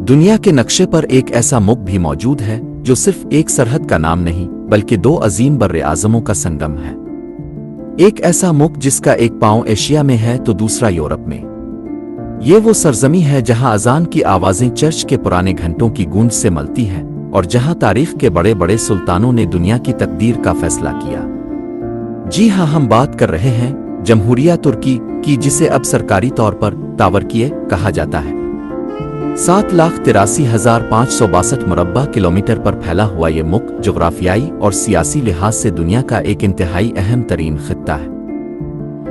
دنیا کے نقشے پر ایک ایسا ملک بھی موجود ہے جو صرف ایک سرحد کا نام نہیں بلکہ دو عظیم برِاعظموں کا سنگم ہے۔ ایک ایسا ملک جس کا ایک پاؤں ایشیا میں ہے تو دوسرا یورپ میں۔ یہ وہ سرزمین ہے جہاں اذان کی آوازیں چرچ کے پرانے گھنٹوں کی گونج سے ملتی ہیں اور جہاں تاریخ کے بڑے بڑے سلطانوں نے دنیا کی تقدیر کا فیصلہ کیا۔ جی ہاں، ہم بات کر رہے ہیں جمہوریہ ترکی کی، جسے اب سرکاری طور پر تاورکیے کہا جاتا ہے۔ 7,83,562 مربع کلومیٹر پر پھیلا ہوا یہ ملک جغرافیائی اور سیاسی لحاظ سے دنیا کا ایک انتہائی اہم ترین خطہ ہے۔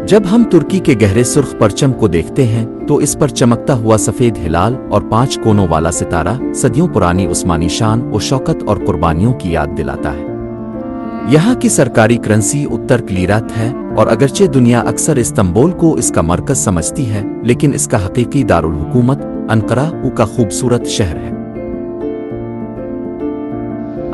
جب ہم ترکی کے گہرے سرخ پرچم کو دیکھتے ہیں تو اس پر چمکتا ہوا سفید ہلال اور 5 کونوں والا ستارہ صدیوں پرانی عثمانی شان و شوکت اور قربانیوں کی یاد دلاتا ہے۔ یہاں کی سرکاری کرنسی ترک لیرات ہے، اور اگرچہ دنیا اکثر استنبول کو اس کا مرکز سمجھتی ہے، لیکن اس کا حقیقی دارالحکومت انقرہ کا خوبصورت شہر ہے۔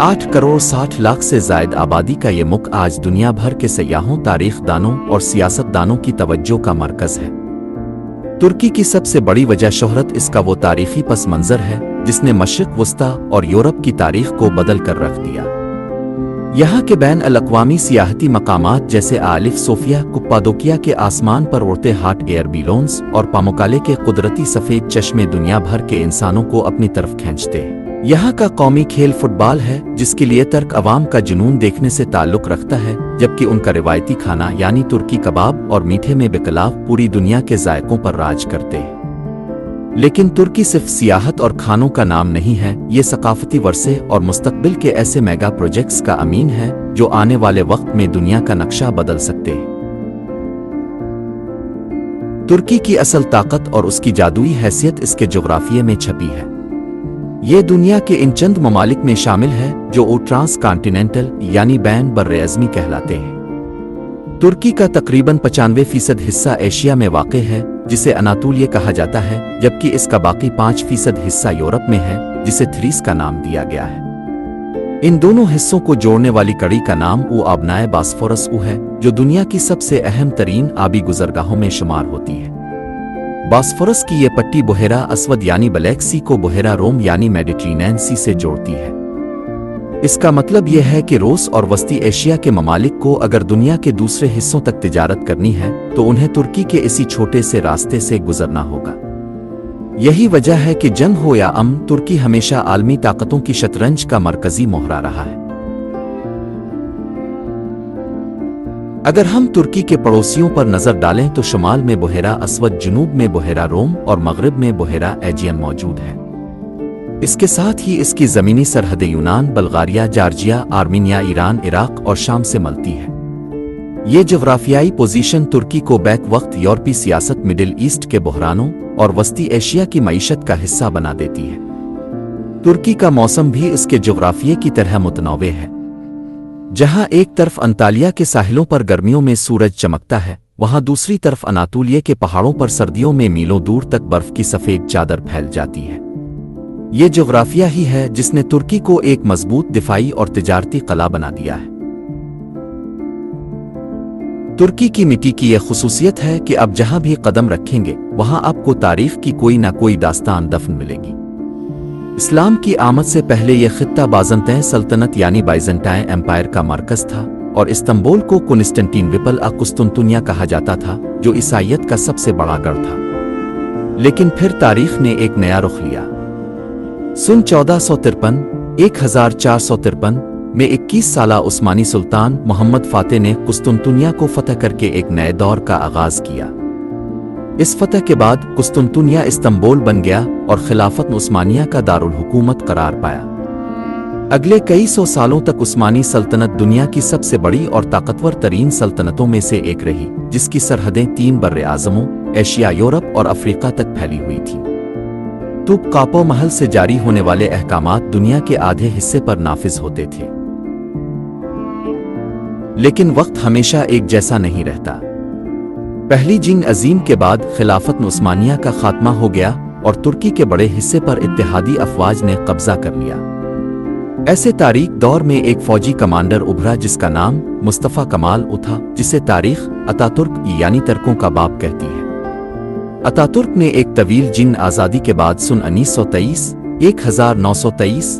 8 کروڑ 60 لاکھ سے زائد آبادی کا یہ ملک آج دنیا بھر کے سیاحوں، تاریخ دانوں اور سیاست دانوں کی توجہ کا مرکز ہے۔ ترکی کی سب سے بڑی وجہ شہرت اس کا وہ تاریخی پس منظر ہے جس نے مشرق وسطیٰ اور یورپ کی تاریخ کو بدل کر رکھ دیا۔ یہاں کے بین الاقوامی سیاحتی مقامات جیسے آلف صوفیہ، کپادوکیا کے آسمان پر اڑتے ہاٹ ایئر بیلونز اور پاموکالے کے قدرتی سفید چشمے دنیا بھر کے انسانوں کو اپنی طرف کھینچتے ہیں۔ یہاں کا قومی کھیل فٹ بال ہے، جس کے لیے ترک عوام کا جنون دیکھنے سے تعلق رکھتا ہے، جبکہ ان کا روایتی کھانا یعنی ترکی کباب اور میٹھے میں بقلاو پوری دنیا کے ذائقوں پر راج کرتے ہیں۔ لیکن ترکی صرف سیاحت اور کھانوں کا نام نہیں ہے، یہ ثقافتی ورثے اور مستقبل کے ایسے میگا پروجیکٹس کا امین ہے جو آنے والے وقت میں دنیا کا نقشہ بدل سکتے ہیں۔ ترکی کی اصل طاقت اور اس کی جادوئی حیثیت اس کے جغرافیے میں چھپی ہے۔ یہ دنیا کے ان چند ممالک میں شامل ہے جو ٹرانس کانٹیننٹل یعنی بین براعظمی کہلاتے ہیں۔ ترکی کا تقریباً 95% حصہ ایشیا میں واقع ہے، جسے اناطولیہ کہا جاتا ہے، جبکہ اس کا باقی 5% حصہ یورپ میں ہے، جسے تھریس کا نام دیا گیا ہے۔ ان دونوں حصوں کو جوڑنے والی کڑی کا نام آبنائے باسفورس ہے، جو دنیا کی سب سے اہم ترین آبی گزرگاہوں میں شمار ہوتی ہے۔ باسفورس کی یہ پٹی بحیرہ اسود یعنی بلیک سی کو بحیرہ روم یعنی میڈیٹرینین سی سے جوڑتی ہے۔ اس کا مطلب یہ ہے کہ روس اور وسطی ایشیا کے ممالک کو اگر دنیا کے دوسرے حصوں تک تجارت کرنی ہے تو انہیں ترکی کے اسی چھوٹے سے راستے سے گزرنا ہوگا۔ یہی وجہ ہے کہ جنگ ہو یا امن، ترکی ہمیشہ عالمی طاقتوں کی شطرنج کا مرکزی موہرا رہا ہے۔ اگر ہم ترکی کے پڑوسیوں پر نظر ڈالیں تو شمال میں بحیرہ اسود، جنوب میں بحیرہ روم اور مغرب میں بحیرہ ایجین موجود ہے۔ اس کے ساتھ ہی اس کی زمینی سرحد یونان، Bulgaria, Georgia, Armenia, Iran, Iraq اور شام سے ملتی ہے۔ یہ جغرافیائی پوزیشن ترکی کو بیک وقت یورپی سیاست، مڈل ایسٹ کے بحرانوں اور وسطی ایشیا کی معیشت کا حصہ بنا دیتی ہے۔ ترکی کا موسم بھی اس کے جغرافیے کی طرح متنوع ہے۔ جہاں ایک طرف انطالیہ کے ساحلوں پر گرمیوں میں سورج چمکتا ہے، وہاں دوسری طرف اناطولیہ کے پہاڑوں پر سردیوں میں میلوں دور تک برف کی سفید چادر پھیل جاتی ہے۔ یہ جغرافیہ ہی ہے جس نے ترکی کو ایک مضبوط دفاعی اور تجارتی قلعہ بنا دیا ہے۔ ترکی کی مٹی کی یہ خصوصیت ہے کہ اب جہاں بھی قدم رکھیں گے وہاں آپ کو تاریخ کی کوئی نہ کوئی داستان دفن ملے گی۔ اسلام کی آمد سے پہلے یہ خطہ بازنطین سلطنت یعنی بائزنٹائن ایمپائر کا مرکز تھا، اور استنبول کو کنسٹنٹینوپل قسطنطنیہ کہا جاتا تھا، جو عیسائیت کا سب سے بڑا گڑھ تھا۔ لیکن پھر تاریخ نے ایک نیا رخ لیا۔ سن 1453 میں 21 سالہ عثمانی سلطان محمد فاتح نے قسطنطنیہ کو فتح کر کے ایک نئے دور کا آغاز کیا۔ اس فتح کے بعد قسطنطنیہ استنبول بن گیا اور خلافت عثمانیہ کا دارالحکومت قرار پایا۔ اگلے کئی سو سالوں تک عثمانی سلطنت دنیا کی سب سے بڑی اور طاقتور ترین سلطنتوں میں سے ایک رہی، جس کی سرحدیں 3 براعظموں ایشیا، یورپ اور افریقہ تک پھیلی ہوئی تھیں۔ توپقاپو محل سے جاری ہونے والے احکامات دنیا کے آدھے حصے پر نافذ ہوتے تھے۔ لیکن وقت ہمیشہ ایک جیسا نہیں رہتا۔ پہلی جنگ عظیم کے بعد خلافت عثمانیہ کا خاتمہ ہو گیا اور ترکی کے بڑے حصے پر اتحادی افواج نے قبضہ کر لیا۔ ایسے تاریک دور میں ایک فوجی کمانڈر ابھرا جس کا نام مصطفیٰ کمال تھا، جسے تاریخ اتاترک یعنی ترکوں کا باپ کہتی ہے۔ اتاترک نے ایک طویل جنگ آزادی کے بعد سن 1923 1923